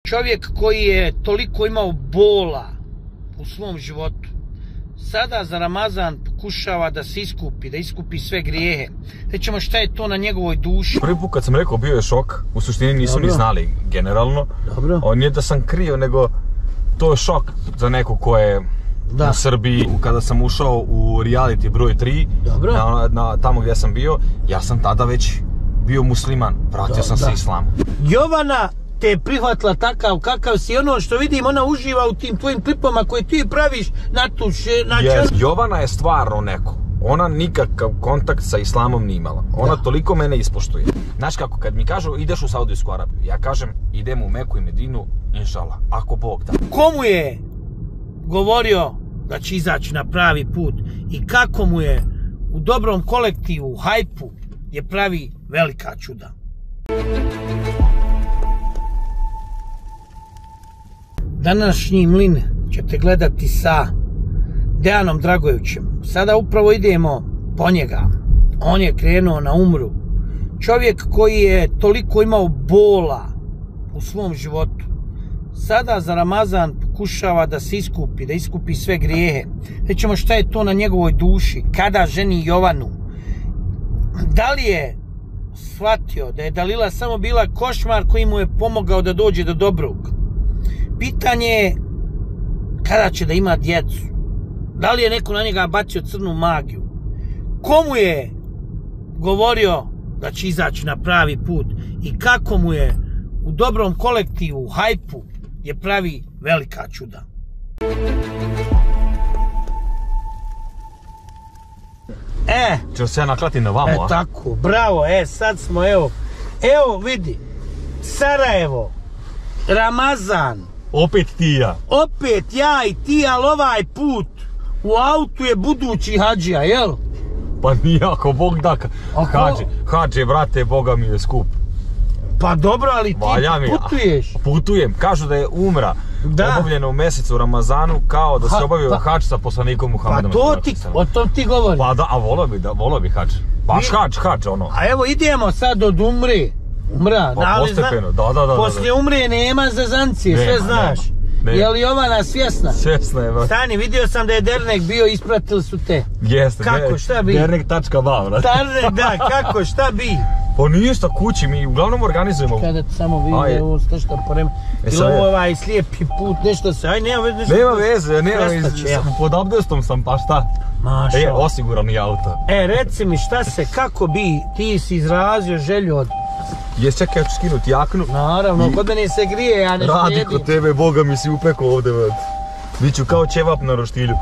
Čovjek koji je toliko imao bola u svom životu, sada za Ramazan pokušava da se iskupi, da iskupi sve grijehe. Rećemo šta je to na njegovoj duši. Prvi put kad sam rekao bio je šok, u suštini nisu ni znali generalno. On nije da sam krio, nego to je šok za neko ko je u Srbiji. Kada sam ušao u reality broj 3, tamo gdje sam bio, ja sam tada već bio musliman, vratio sam se islamu. Jovana te je prihvatila takav kakav si, ono što vidim, ona uživa u tim tvojim klipama koje ti praviš na tu Jovana je stvarno neko. Ona nikakav kontakt sa islamom nije imala. Ona toliko mene ispoštuje. Znaš kako, kad mi kažu ideš u Saudijsku Arabiju, ja kažem idem u Meku i Medinu, inšallah, ako Bog da. Komu je govorio da će izaći na pravi put i kako mu je u dobrom kolektivu, u hajpu, je pravi velika čuda. Današnji mlin ćete gledati sa Dejanom Dragojevićem. Sada upravo idemo po njega. On je krenuo na umru. Čovjek koji je toliko imao bola u svom životu, sada za Ramazan pokušava da se iskupi, da iskupi sve grijehe. Rećemo šta je to na njegovoj duši. Kada ženi Jovanu, da li je shvatio da je Dalila samo bila košmar koji mu je pomogao da dođe do dobrog? Pitanje je kada će da ima djecu. Da li je neko na njega bacio crnu magiju? Komu je govorio da će izaći na pravi put i kako mu je u dobrom kolektivu, u hajpu, je pravi velika čuda. Čeo se ja naklati na vamo, a? Tako, bravo, sad smo, evo vidi, Sarajevo, Ramazan. Opet ti i ja. Opet ja i ti, ali ovaj put u autu je budući hađija, jel? Pa nije, ako Bog da, hađe, brate, Boga mi je skup. Pa dobro, ali ti putuješ. Putujem, kažu da je umra obavljena u mjesecu Ramazanu kao da se obavio hađ sa poslanikom Muhammedom. Pa o tom ti govori. Pa da, a volio bi hađ. Baš hađ, ono. A evo idemo sad od umre. Pa postepeno, da. Poslije umre nema zazancije, sve znaš. Je li Jovana svjesna? Svjesna je, brate. Stani, vidio sam da je Dernek bio, ispratili su te. Jeste, kako, šta bi? Dernek.ba, brate. Da, kako, šta bi? Pa ništa, kući, mi uglavnom organizujemo. Kada ti samo vidi, ovo ste što porem. Ili ovo ovaj slijepi put, nešto se, nema veze. Nema veze, pod abdestom sam, pa šta? Maša. Osiguran i auto. Reci mi kako bi, ti si izrazio želju od... Čekaj, ja ću skinuti jaknu. Naravno, kod mene se grije, ja nešto jedim. Radi kod tebe, Boga mi si upekao ovdje, brate. Biću kao ćevap na roštilju.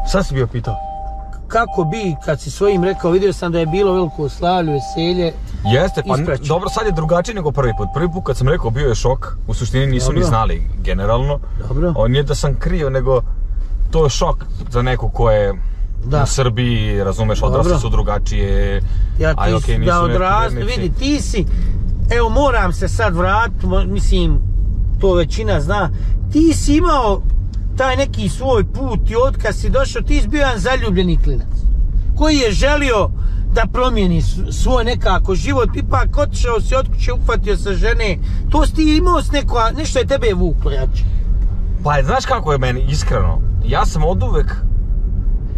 Šta si bio pitao? Kako bi, kad si svojim rekao, vidio sam da je bilo veliko slavlje, veselje. Jeste, pa dobro, sad je drugačije nego prvi put. Prvi put kad sam rekao bio je šok, u suštini nisu ni znali generalno. On nije da sam krio, nego to je šok za neko ko je u Srbiji, razumeš, odrasli su drugačije. Vidi, ti si, evo moram se sad vratiti, mislim, to većina zna, ti si imao taj neki svoj put i od kad si došao, ti si bio jedan zaljubljeni klinac koji je želio da promijeni svoj nekako život, ipak otišao si od kuće, upatio sa žene, to si ti imao nešto je tebe vuklo jače. Pa znaš kako je meni, iskreno, ja sam oduvek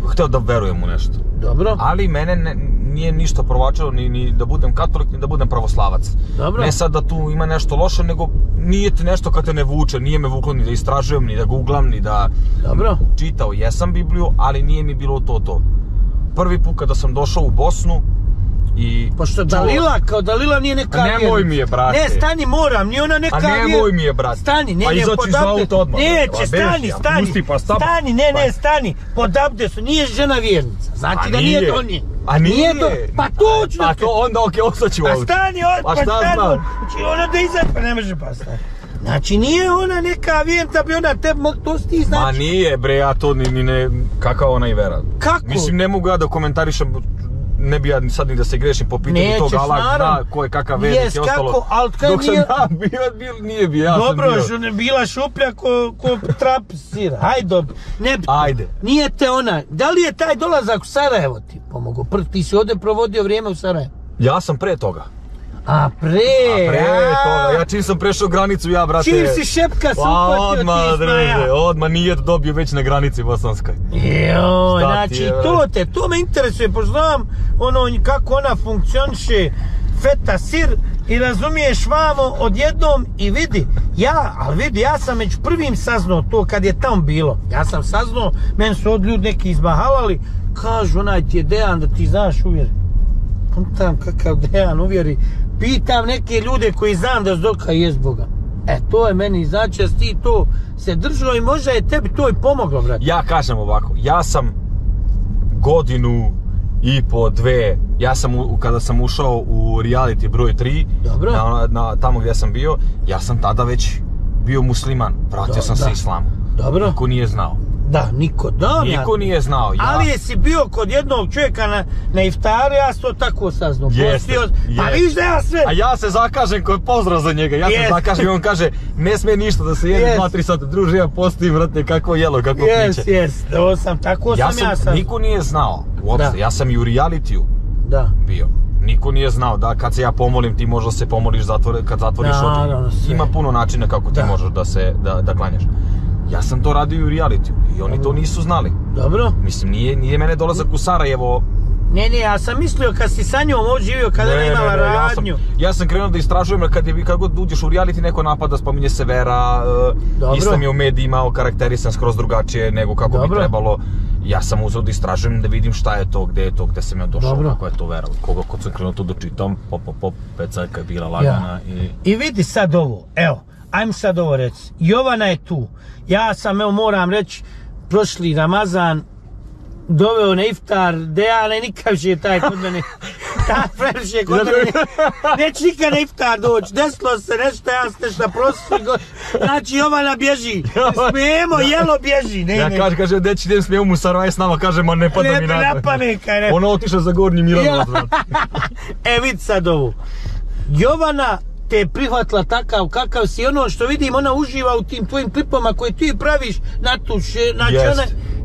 htio da verujem u nešto. Dobro. Ali mene nije ništa provlačilo ni da budem katolik, ni da budem pravoslavac. Dobro. Ne sad da tu ima nešto loše, nego nije ti nešto kad te ne vuče, nije me vuklo ni da istražujem, ni da googlam, ni da... Dobro. Čitao jesam Bibliju, ali nije mi bilo to. Prvi put kada sam došao u Bosnu i... Pošto Dalila nije neka vjernica. Nemoj mi je, brate. Ne, stani, moram, nije ona neka vjernica. A nemoj mi je, brate. Stani, ne, pa izaći iz auta odmah. Neće, stani, pod abdesu, nije žena vjernica. Znači da nije to nije. A nije? Pa točno. A to onda ostaću ovdje. A stani, pa šta znam? Ona da izaći, pa ne može pa stani. Znači nije ona neka vjernica, bi ona tebi to sti znači. Ma nije bre, ja to ni ne, kakva ona i vera. Kako? Mislim, ne mogu ja da komentarišem, ne bi ja sad ni da se grešim po pitanju toga, Allah zna ko je kakav vernik i ostalo. Dok sam ja bio, nije bio, ja sam bio. Dobro, bila šuplja ko trap sira, hajde, ajde. Nije te ona, da li je taj dolazak u Sarajevo ti pomogao? Ti si ovdje provodio vrijeme u Sarajevu? Ja sam pre toga. A pre, toga. Ja čim sam prešao granicu, ja, brate... Čim si šepka se upatio ti Zmaja. Odmah nije dobio već na granici bosanskoj. Joj, znači to me interesuje, pošto znam kako ona funkcioniše, feta, sir, i razumiješ vamo odjednom i vidi, ja sam među prvim saznao to kad je tamo bilo. Ja sam saznao, meni su od ljudi neki izbahalali, kažu onaj ti je Dejan da ti znaš uvjeri. Tam kakav Dejan uvjeri, pitam neke ljude koji znam da Zdolka jest Boga. To je meni, znači da si ti to se držao i možda je tebi to i pomoglo, brate. Ja kažem ovako, ja sam godinu i po dve, ja sam kada sam ušao u reality broj 3, tamo gdje sam bio, ja sam tada već bio musliman, vratio sam se islamu. Dobro. Niko nije znao. Da, niko nije znao. Ali jesi bio kod jednog čovjeka na iftaru, ja sam to tako saznao. Pa viš da ja sve... A ja se zakažem kod pozdrav za njega, ja se zakažem i on kaže, ne smije ništa da se jede 2-3 sata, druže, ja postim, vrate, kakvo jelo, kakvo piće. Ovo sam, tako sam ja saznao. Niko nije znao, uopšte, ja sam i u realitiju bio. Niko nije znao da kad se ja pomolim ti možda se pomoliš kad zatvoriš oči. Ima puno načina kako ti možeš da klanjaš. Ja sam to radio i u realitiju i oni to nisu znali. Dobro. Mislim, nije mene dolazak u Sarajevo... Ne, ja sam mislio kad si sa njom živio, kada je imala radnju. Ja sam krenuo da istražujem, kad god uđeš u reality neko napada, spominje se vera, Islam je u medijima okarakterisan skroz drugačije nego kako bi trebalo. Ja sam uzeo da istražujem da vidim šta je to, gde sam ja došao, kako je to vera. Kod sam krenuo to da čitam, pecajka je bila lagana i... I vidi sad ovo, evo. Ajmo sad ovo reći, Jovana je tu, ja sam, moram reći, prošli Ramazan doveo na iftar, Dejane nikad je taj kod mene, previše kod mene, neće nikad na iftar doći, desilo se nešto, ja sam nešto prošli, znači Jovana bježi, smijemo, jelo bježi. Ja kaže, deći idem smijemo mu Sarvaj s nama, kaže, ma ne pada mi na pamet. Ona otišla za Gornji Milanovac. Vidi sad ovo, Jovana te je prihvatila takav kakav si, što vidim, ona uživa u tim tvojim klipama koje ti praviš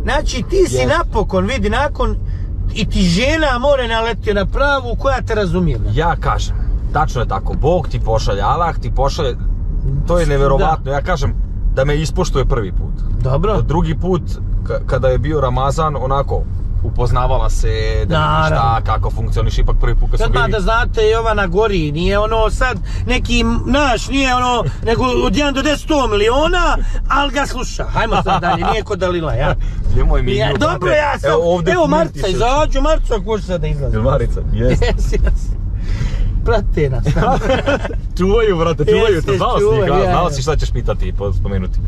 znači ti si napokon, vidi, nakon i ti žena more naletio na pravu koja te razumije. Ja kažem, tačno je tako, Bog ti pošalje, Allah ti pošalje, to je neverovatno, ja kažem da me ispoštuje prvi put. Dobro. Drugi put, kada je bio Ramazan, onako, upoznavala se, da vidi šta, kako funkcioniš, ipak prvi put kad su bili... Da znate, Jovana gori, nije sad neki nije nego od 1 do 10 100 miliona, ali ga sluša. Hajmo sad dalje, nije kod Dalila, ja. Jemoj mi nju, dobro, ja sam, evo Marica, izađu, Marica, ako može sad da izlazi. Jel Marica? Jes. Prate nas. Čuvaju, brate, čuvaju te, znao si šta ćeš pitati i spomenuti.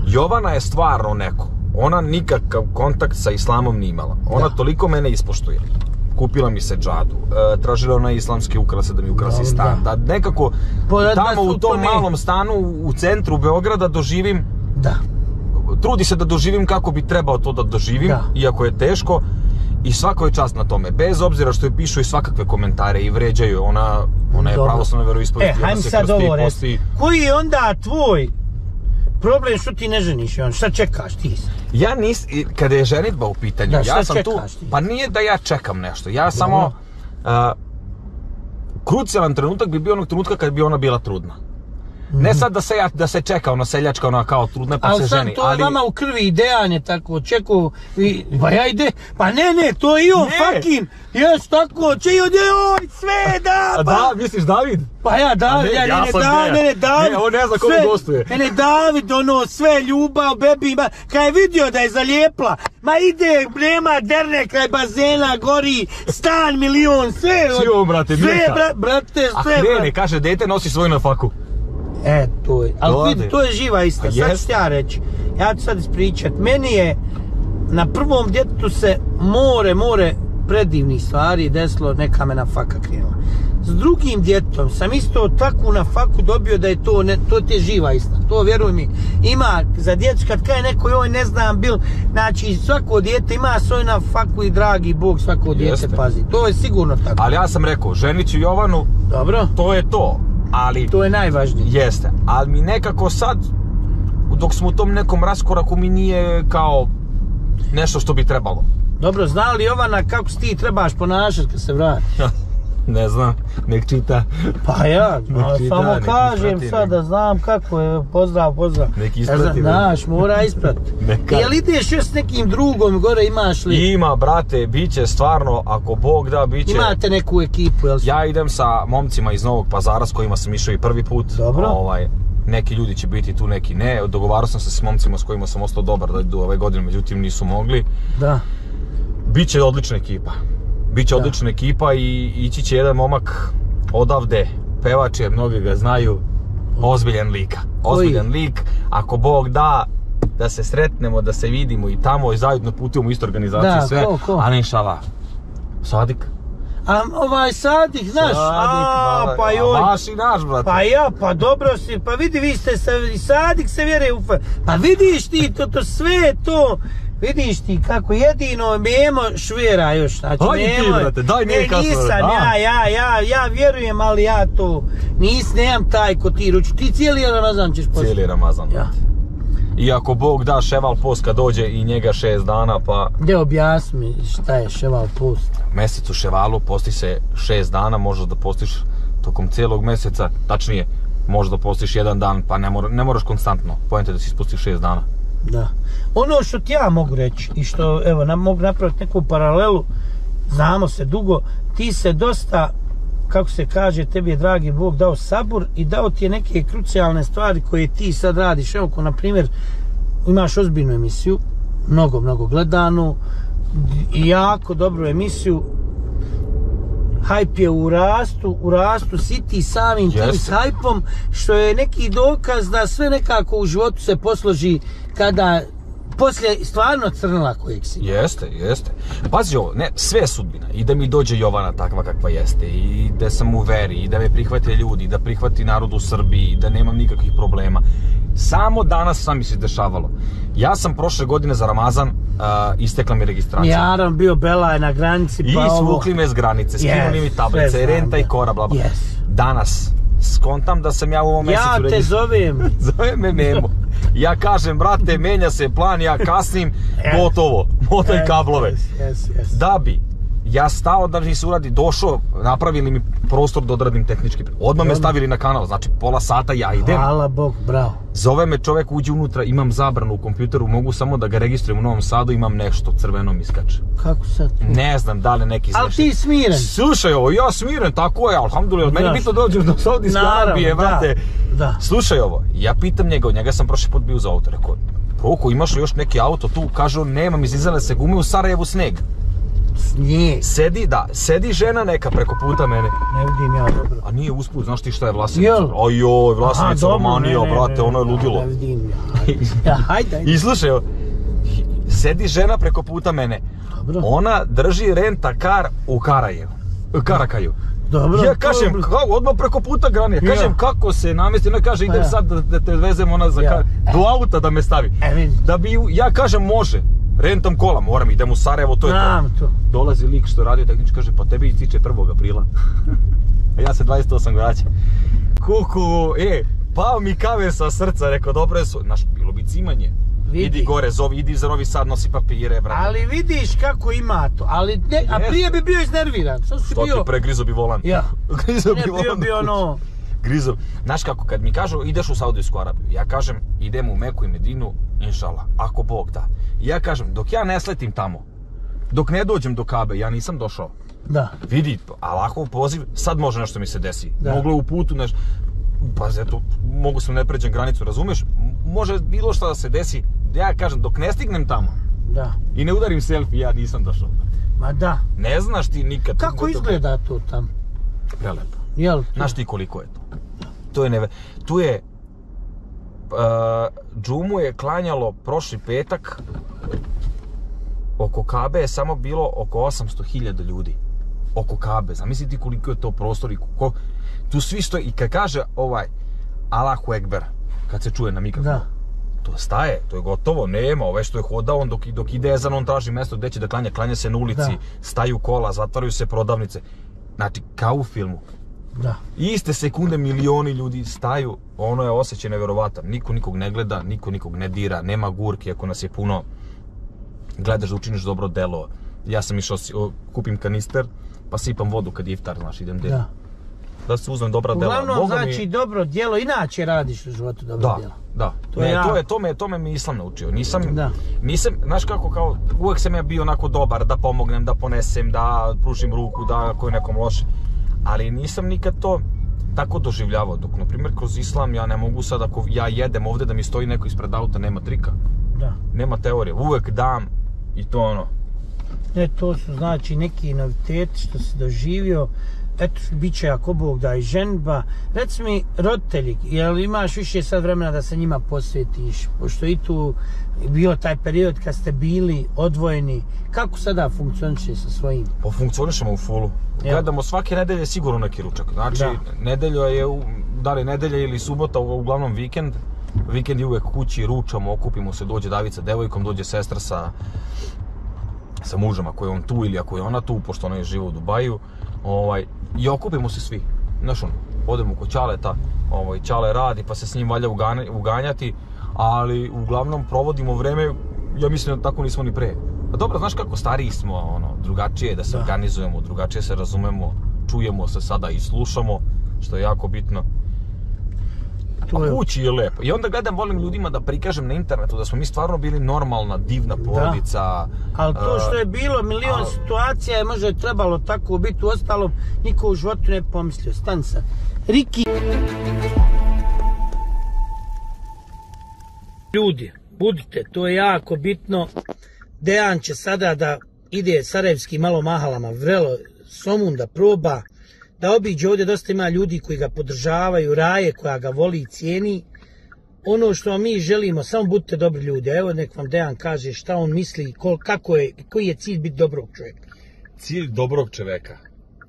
Jovana je stvarno neko. Ona nikakav kontakt sa islamom nije imala. Ona toliko mene ispoštuje. Kupila mi se džadu, tražila ona islamske ukrase da mi ukrasi stan. Da nekako tamo u tom malom stanu u centru Beograda doživim, trudi se da doživim kako bi trebao to da doživim, iako je teško. I svako je čast na tome, bez obzira što je pišu i svakakve komentare i vređaju, ona je pravoslavna veroispovest. Hajmo sad ovo reći. Koji je onda tvoj problem što ti ne ženiš, šta čekaš ti? Ja kada je ženitba u pitanju, ja sam tu, pa nije da ja čekam nešto, ja samo, krucijalan trenutak bi bio onog trenutka kad bi ona bila trudna. Ne sad da se čeka ona seljačka, ona kao trudna pa se ženi, ali... to je vama u krvi idejanje tako, čeku, pa ja ide, pa ne, to je i on fucking, jes tako, če i oj, sve da, pa... Da, misliš David? Pa ja David, David, on ne zna kome gostuje. David, sve ljubav, bebi, kad je vidio da je zalijepla, ma ide, nema derne kraj bazena, gori, stan, milion, sve, brate, sve, a krene, kaže, dete nosi svoju na faku. To je, ali vidi, to je živa istina, sad ću ja reći, ja ću sad ispričat, meni je na prvom djetetu se more predivnih stvari desilo, neka me na faka krenula. S drugim djetetom sam isto takvu na faku dobio da je to ti je živa istina, to vjeruj mi, ima za djecu kad kaj neko joj ne znam bil, znači svako dijete ima svoj na faku i dragi Bog svako dijete pazi, to je sigurno tako. Ali ja sam rekao, ženić ću Jovanu, to je to. Ali, to je najvažnije. Jeste, ali mi nekako sad, dok smo u tom nekom raskoraku, mi nije kao nešto što bi trebalo. Dobro, zna li Jovana kako ti trebaš ponašati kad se vrati? Ne znam, nek čita. Pa ja, samo kažem sad da znam kako je, pozdrav. Nek isprati. Znaš, mora ispratiti. Jel ideš još s nekim drugom gore, imaš li? Ima, brate, bit će stvarno, ako Bog da, bit će... Imate neku ekipu, jel? Ja idem sa momcima iz Novog Pazara s kojima sam išao i prvi put. Dobro. Neki ljudi će biti tu, neki ne. Dogovarao sam se s momcima s kojima sam ostao dobar da idu ove godine, međutim nisu mogli. Da. Biće odlična ekipa. Biće odlična ekipa i ići će jedan momak odavde, pevač je, mnogi ga znaju, ozbiljan lika. Ozbiljan lik, ako Bog da se sretnemo, da se vidimo i tamo i zajedno putujemo u istu organizaciju i sve. Ali inšala, Sadik. A Sadik, znaš, pa joj. Vaš i naš, brate. Pa ja, pa dobro si, pa vidi, vi ste Sadik se vjeruje u pa vidiš ti, to sve to, vidiš ti kako jedino Memo švera još, znači Memo. Ti, brate, daj nije kasno. Nisam, ja vjerujem, ali ja to, nemam taj ko ti ruči, ti cijeli Ramazan ćeš poslati. Cijeli Ramazan, brate. I ako Bog da, Ševal post kad dođe i njega 6 dana, pa... Gdje objasni mi šta je Ševal post? Mesec u Ševalu posti se 6 dana, možeš da postiš tokom cijelog meseca, tačnije, možeš da postiš 1 dan, pa ne moraš konstantno, pojente da si ispustiš 6 dana. Da. Ono što ti ja mogu reći i što, evo, mogu napraviti neku paralelu, znamo se dugo, ti se dosta, kako se kaže, tebi je dragi Bog dao sabur i dao ti je neke krucijalne stvari koje ti sad radiš. Evo, ko na primjer, imaš ozbiljnu emisiju, mnogo gledanu i jako dobru emisiju. Hype je u rastu si ti samim tim s hype-om, što je neki dokaz da sve nekako u životu se posloži kada poslije stvarno crnila kojeg si. Jeste. Pazi ovo, ne, sve je sudbina. I da mi dođe Jovana takva kakva jeste, i da sam u veri, i da me prihvate ljudi, i da prihvati narod u Srbiji, i da nemam nikakvih problema. Samo danas sam mi se dešavalo. Ja sam prošle godine za Ramazan istekla mi registracija. Jaran bio Belaj na granici, pa i svukli me s granice, skinuli mi tablice, renta i kora, bla bla. Danas skontam da sam ja u ovom mjesecu Ja te zovem. Zove me Memo. Ja kažem, brate, menja se plan, ja kasnim, gotovo, motaj kablove. Da bi ja stao da mi se uradi, došao, napravili mi prostor da odradim tehnički. Odmah me stavili na kanal, znači pola sata ja idem. Hvala Bog, bravo. Zove me čovjek, uđe unutra, imam zabranu u kompjuteru, mogu samo da ga registrujem u Novom Sadu, imam nešto, crveno mi skače. Kako sad? Ne znam, da li neki Ali ti smiren? Slušaj ovo, ja smiren, tako je, alhamdulillah, meni bitno dođem do Saudijske Arabije, brate. Slušaj ovo, ja pitam njega sam prošli put bio za auto, rekao, Roko, imaš li još neki auto tu? Kaže on, nemam, izizale se gume, u Sarajevu sneg. Snijeg? Sedi žena neka preko puta mene. Ne vidim ja dobro. A nije usput, znaš ti šta je Vlasenica? Ojoj, Vlasenica Romanija, brate, ono je ludilo. Ne vidim ja. Hajde. I slušaj, sedi žena preko puta mene. Dobro. Ona drži renta-kar u Karakaju. Dobro. Ja kažem, odmah preko puta grane, kažem kako se namesti, ona kaže idem sad da te vezem ona do auta da me stavi. Da bi, ja kažem može, rentam kola, moram, idem u Sarajevo, to je to. Dolazi lik što radio tehnički, kaže pa tebi ističe 1. aprila. A ja se 28 vraćam. Kuku, pao mi kamen sa srca, rekao dobre su, znaš, bilo bi cimanje. Idi gore, idi za Novi Sad, nosi papire, brate. Ali vidiš kako ima to, a prije bi bio iznerviran. Što ti pregrizo bi volan? Ja. Bio bi ono... Grizo. Znaš kako, kad mi kažu ideš u Saudijsku Arabiju, ja kažem idem u Meku i Medinu, inšala, ako Bog da. Ja kažem, dok ja ne sletim tamo, dok ne dođem do Kabe, ja nisam došao. Da. Vidi, Allahov poziv, sad može nešto mi se desi. Moglo je u putu nešto, pa eto, mogu sam ne pređem granicu, razumeš? Može bilo šta da se desi, ja kažem, dok ne stignem tamo. Da. I ne udarim selfie, ja nisam došao. Ma da. Ne znaš ti nikad. Kako izgleda to tamo? Prelepo. Jel? Znaš ti koliko je to? To je tu je džumu je klanjalo prošli petak, oko Kabe je samo bilo oko 800.000 ljudi. Oko Kabe, zamisli ti koliko je to prostor i tu svi stoji i kad kaže Allahu Ekber, kad se čuje na mikrofonu, to staje, to je gotovo, nema, ove što je hodao, on dok ide ezan, on traži mjesto gdje će da klanja se na ulici, staju kola, zatvaraju se prodavnice, znači kao u filmu. Da. Iste sekunde milioni ljudi staju, ono je osjećaj nevjerovatan, niko nikog ne gleda, niko nikog ne dira, nema gurki, ako nas je puno, gledaš da učiniš dobro delo. Ja sam išao, kupim kanister, pa sipam vodu kad je iftar, znaš, idem djela. Da se uzmem dobra djela. Uglavnom, znači, dobro djelo, inače radiš u životu dobro djelo. Da, to me Islam naučio. Nisam, znaš kako, kao, uvijek sam ja bio onako dobar, da pomognem, da ponesem, da pružim ruku, da ako je nekom loše. Ali nisam nikad to tako doživljavao, dok, na primjer, kroz Islam ja ne mogu sad, ako ja jedem ovdje da mi stoji neko ispred auta, nema trika. Nema teorije, uvijek dam i to ono. To su znači neki noviteti što si doživio. Eto, bit će ako Bog da i ženba. Reci mi, roditelji, jel imaš više sad vremena da se njima posvetiš? Pošto i tu bio taj period kad ste bili odvojeni. Kako sada funkcioniše sa svojim? Pa funkcionišemo u fullu. Gledamo svake nedelje sigurno neki ručak. Znači, nedelja je, da li nedelja ili subota, uglavnom vikend. Vikend je uvek kući, ručamo, okupimo se, dođe David sa devojkom, dođe sestra sa mužem ako je on tu ili ako je ona tu, pošto ona je živa u Dubaju. I okupimo se svi. Znaš ono, odemo kod Ćaleta, Ćale radi pa se s njim valja uganjati, ali uglavnom provodimo vreme, ja mislim da tako nismo ni pre. A dobro, znaš kako stariji smo, drugačije da se organizujemo, drugačije se razumemo, čujemo se sada i slušamo, što je jako bitno. A kući je lepo. I onda volim ljudima da prikažem na internetu da smo mi stvarno bili normalna, divna porodica. Ali to što je bilo, milion situacija je možda trebalo tako biti, u ostalom niko u životu ne pomislio. Stani sad. Riki. Ljudi, budite, to je jako bitno. Dejan će sada da ide sarajevskim malo mahalama, vrelo Somun da proba, da obiđe ovdje, dosta ima ljudi koji ga podržavaju, Raje koja ga voli i cijeni. Ono što mi želimo, samo budite dobri ljudi. Evo nek vam Dejan kaže šta on misli, koji je cilj biti dobrog čovjeka. Cilj dobrog čovjeka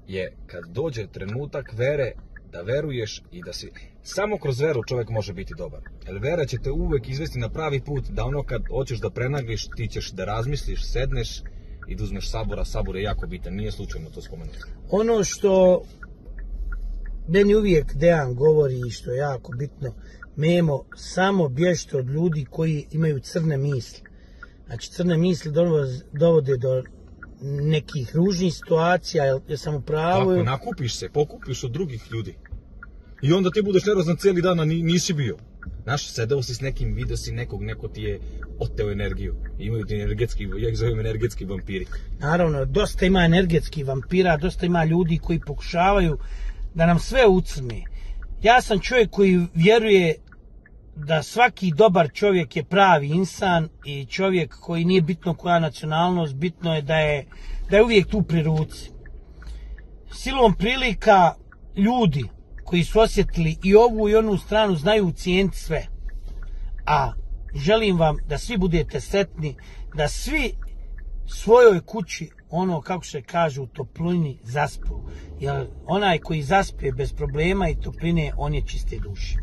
je kad dođe trenutak vere, da veruješ i da si... Samo kroz veru čovjek može biti dobar. Jer vera će te uvek izvesti na pravi put, da ono kad hoćeš da prenagliš, ti ćeš da razmisliš, sedneš i da uzmeš sabora. Sabor je jako bitan, nije slučajno to spomenuti. Ono što meni uvijek Dejan govori i što je jako bitno, Memo, samo bježite od ljudi koji imaju crne misli. Znači, crne misli dovode do nekih ružnih situacija, jer sam u pravu... Tako, nakupiš se, pokupiš od drugih ljudi. I onda ti budeš nervozan cijeli dan, a nisi bio. Znaš, sedao si s nekim, vidio si nekog, neko ti je oteo energiju. Imaju ti energetski, ja ih zovem energetski vampiri. Naravno, dosta ima energetskih vampira, dosta ima ljudi koji pokušavaju da nam sve ucrne. Ja sam čovjek koji vjeruje da svaki dobar čovjek je pravi insan i čovjek koji nije bitno koja nacionalnost, bitno je da je uvijek tu pri ruci. Silom prilika ljudi koji su osjetili i ovu i onu stranu znaju cijeniti sve. A želim vam da svi budete sretni, da svi svojoj kući, ono kako se kaže u toplini, zaspu. Jer onaj koji zaspije bez problema i topline, on je čiste duše.